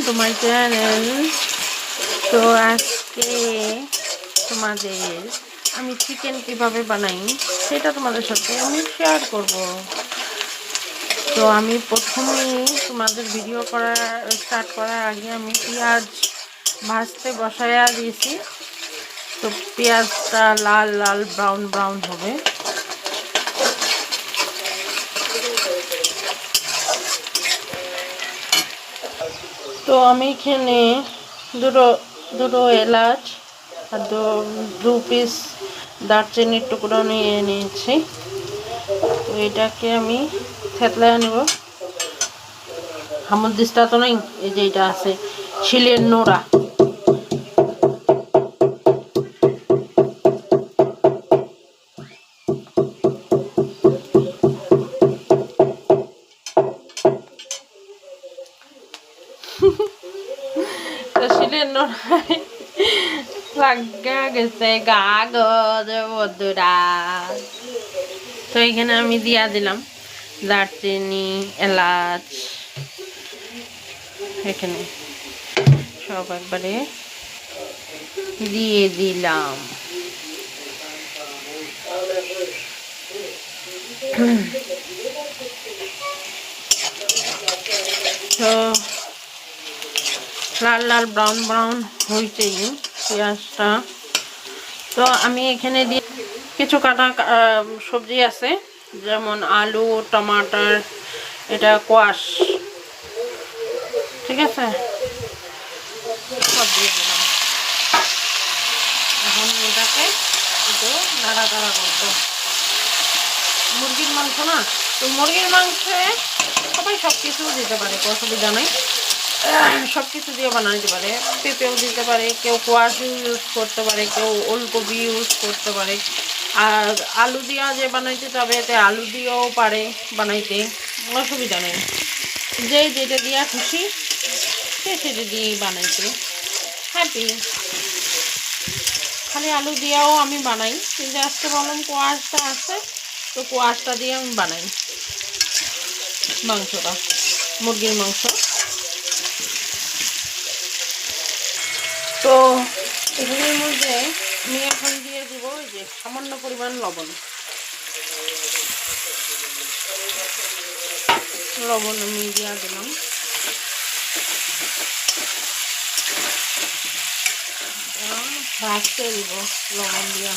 To my channel. তো আজকে তোমাদের আমি চিকেন কিভাবে বানাই সেটা তোমাদের সাথে আমি শেয়ার করব। তো আমি প্রথমেই তোমাদের ভিডিও স্টার্ট করার আগে আমি পেঁয়াজ ভাজতে বসায়া দিয়েছি। তো পেঁয়াজটা লাল লাল ব্রাউন ব্রাউন হবে। তো আমি এখানে দুটো এলাচ আর দু পিস দারচিনির টুকরো নিয়ে নিয়েছি। তো এটাকে আমি থেতলায় নেব। হামুদিসটা তো নেই, এই যে এটা আছে শিলের নোড়া। তো শিলের নোড়ায় লাগা গেছে কাগজ বন্ধুরা। তো এখানে আমি দিয়া দিলাম দারচিনি, এলাচ, এখানে সব একবারে দিয়ে দিলাম। তো লাল লাল ব্রাউন ব্রাউন হইতেই পেঁয়াজটা। তো আমি এখানে দিয়ে কিছু কাটা সবজি আছে, যেমন আলু, টমাটার, এটা কোয়াশ, ঠিক আছে, সব দিয়ে দিলাম। এখন এটাকে একটু নাড়াচাড়া করবো। মুরগির মাংস না, তো মুরগির মাংসে সবাই সব কিছু দিতে পারে, অসুবিধা নেই। সব কিছু দিয়ে বানাইতে পারে, পেঁপেও দিতে পারে, কেউ কোয়াশ ইউজ করতে পারে, কেউ ওলকপি ইউজ করতে পারে। আর আলু দিয়া যে বানাইতে যাবে এতে আলু দিয়েও পারে বানাইতে, অসুবিধা নেই। যে যেটা দিয়া খুশি সে সেটা দিয়েই বানাইতে হ্যাপি। খালি আলু দিয়েও আমি বানাই, কিন্তু আজকে বললাম কোয়াশটা আছে, তো কোয়াশটা দিয়ে আমি বানাই মাংসটা, মুরগির মাংস। তো এগুলোর মধ্যে আমি এখন দিয়ে দিব যে সামান্য পরিমাণ লবণ। লবণ আমি দিয়ে দিলাম। ভাজতে দিব লবণ দিয়া।